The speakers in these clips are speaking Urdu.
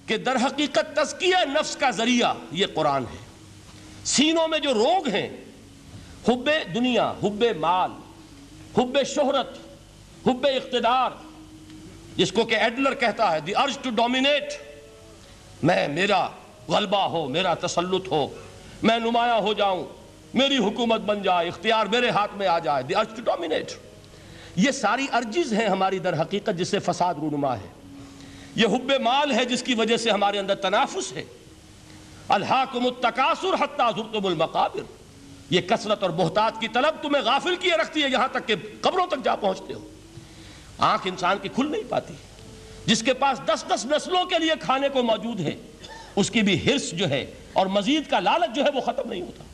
کہ در حقیقت تزکیہ نفس کا ذریعہ یہ قرآن ہے۔ سینوں میں جو روگ ہیں، حب دنیا، حب مال، حب شہرت، حب اقتدار، جس کو کہ ایڈلر کہتا ہے دی ارج ٹو ڈومینیٹ، میرا غلبہ ہو، میرا تسلط ہو، میں نمایاں ہو جاؤں، میری حکومت بن جائے، اختیار میرے ہاتھ میں آ جائے، دی ارج ٹو ڈومینیٹ۔ یہ ساری ارجز ہیں ہماری در حقیقت جس سے فساد رونما ہے۔ یہ حب مال ہے جس کی وجہ سے ہمارے اندر تنافس ہے۔ الہاکم التکاثر حتی زرتم المقابر، یہ کثرت اور بہتات کی طلب تمہیں غافل کیے رکھتی ہے یہاں تک کہ قبروں تک جا پہنچتے ہو۔ آنکھ انسان کی کھل نہیں پاتی۔ جس کے پاس 10 نسلوں کے لیے کھانے کو موجود ہے، اس کی بھی حرص جو ہے اور مزید کا لالچ جو ہے وہ ختم نہیں ہوتا۔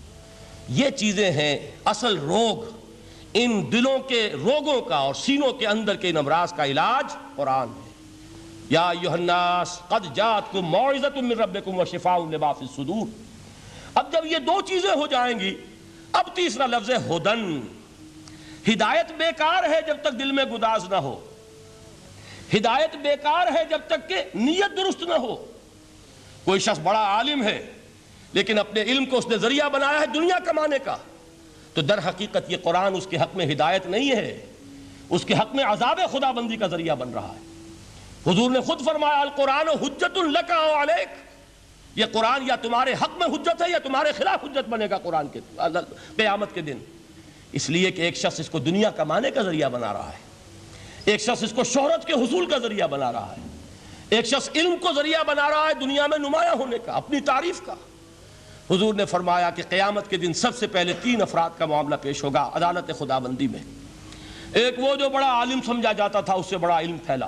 یہ چیزیں ہیں اصل روگ۔ ان دلوں کے روگوں کا اور سینوں کے اندر کے ان امراض کا علاج قرآن ہے۔ یا ایھا الناس قد جاءتکم موعظۃ من ربکم وشفاء لما فی الصدور۔ اب جب یہ دو چیزیں ہو جائیں گی، اب تیسرا لفظ ہے ہدن۔ ہدایت بیکار ہے جب تک دل میں گداز نہ ہو، ہدایت بیکار ہے جب تک کہ نیت درست نہ ہو۔ کوئی شخص بڑا عالم ہے لیکن اپنے علم کو اس نے ذریعہ بنایا ہے دنیا کمانے کا، تو در حقیقت یہ قرآن اس کے حق میں ہدایت نہیں ہے، اس کے حق میں عذاب خدا بندی کا ذریعہ بن رہا ہے۔ حضور نے خود فرمایا القرآن حجت لک او علیک، یہ قرآن یا تمہارے حق میں حجت ہے یا تمہارے خلاف حجت بنے گا قرآن کے قیامت کے دن۔ اس لیے کہ ایک شخص اس کو دنیا کمانے کا ذریعہ بنا رہا ہے، ایک شخص اس کو شہرت کے حصول کا ذریعہ بنا رہا ہے، ایک شخص علم کو ذریعہ بنا رہا ہے دنیا میں نمایاں ہونے کا، اپنی تعریف کا۔ حضور نے فرمایا کہ قیامت کے دن سب سے پہلے 3 افراد کا معاملہ پیش ہوگا عدالت خدا بندی میں۔ ایک وہ جو بڑا عالم سمجھا جاتا تھا، اس سے بڑا علم پھیلا۔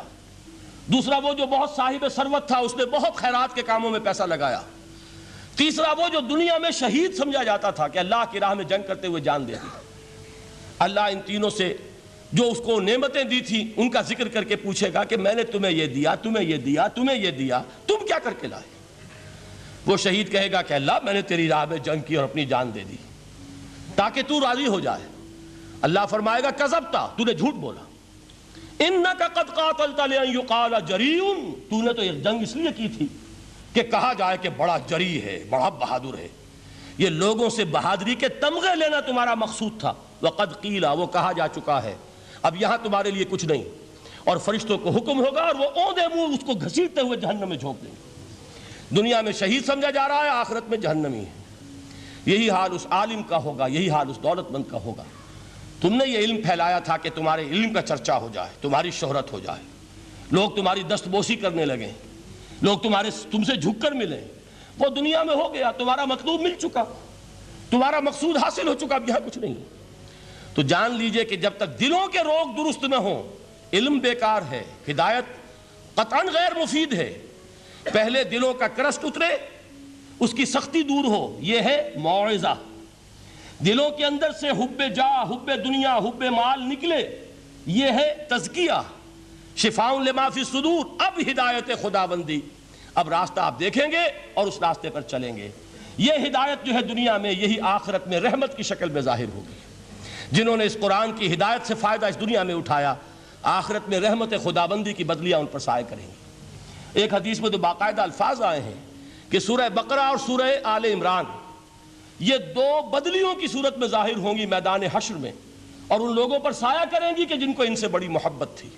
دوسرا وہ جو بہت صاحب ثروت تھا، اس نے بہت خیرات کے کاموں میں پیسہ لگایا۔ تیسرا وہ جو دنیا میں شہید سمجھا جاتا تھا کہ اللہ کی راہ میں جنگ کرتے ہوئے جان دے دی۔ اللہ ان تینوں سے جو اس کو نعمتیں دی تھی ان کا ذکر کر کے پوچھے گا کہ میں نے تمہیں یہ دیا، تمہیں یہ دیا، تمہیں یہ دیا، تم کیا کر کے لائے؟ وہ شہید کہے گا کہ اللہ میں نے تیری راہ میں جنگ کی اور اپنی جان دے دی تاکہ تو راضی ہو جائے۔ اللہ فرمائے گا کذبتا، تو نے جھوٹ بولا، انک قد قاتلت لان یقال جریء، تو نے تو ایک جنگ اس لیے کی تھی کہ کہا جائے کہ بڑا جری ہے، بڑا بہادر ہے۔ یہ لوگوں سے بہادری کے تمغے لینا تمہارا مقصود تھا۔ وقد قیل، وہ کہا جا چکا ہے، اب یہاں تمہارے لیے کچھ نہیں۔ اور فرشتوں کو حکم ہوگا اور وہ اوندے منہ اس کو گھسیٹتے ہوئے جہنم میں جھونک دیں گے۔ دنیا میں شہید سمجھا جا رہا ہے، آخرت میں جہنمی ہے۔ یہی حال اس عالم کا ہوگا، یہی حال اس دولت مند کا ہوگا۔ تم نے یہ علم پھیلایا تھا کہ تمہارے علم کا چرچا ہو جائے، تمہاری شہرت ہو جائے، لوگ تمہاری دست بوسی کرنے لگیں، لوگ تم سے جھک کر ملیں۔ وہ دنیا میں ہو گیا، تمہارا مطلوب مل چکا، تمہارا مقصود حاصل ہو چکا، اب یہاں کچھ نہیں۔ تو جان لیجئے کہ جب تک دلوں کے روگ درست نہ ہوں، علم بیکار ہے، ہدایت قطعاً غیر مفید ہے۔ پہلے دلوں کا کرسٹ اترے، اس کی سختی دور ہو، یہ ہے موعظہ۔ دلوں کے اندر سے حب جاہ، حب دنیا، حب مال نکلے، یہ ہے تزکیہ۔ شفاء لما فی الصدور، اب ہدایت خدا بندی، اب راستہ آپ دیکھیں گے اور اس راستے پر چلیں گے۔ یہ ہدایت جو ہے دنیا میں، یہی آخرت میں رحمت کی شکل میں ظاہر ہوگی۔ جنہوں نے اس قرآن کی ہدایت سے فائدہ اس دنیا میں اٹھایا، آخرت میں رحمت خدا بندی کی بدلیاں ان پر سایہ کریں گی۔ ایک حدیث میں تو باقاعدہ الفاظ آئے ہیں کہ سورہ بقرہ اور سورہ آل عمران یہ 2 بدلیوں کی صورت میں ظاہر ہوں گی میدان حشر میں، اور ان لوگوں پر سایہ کریں گی کہ جن کو ان سے بڑی محبت تھی۔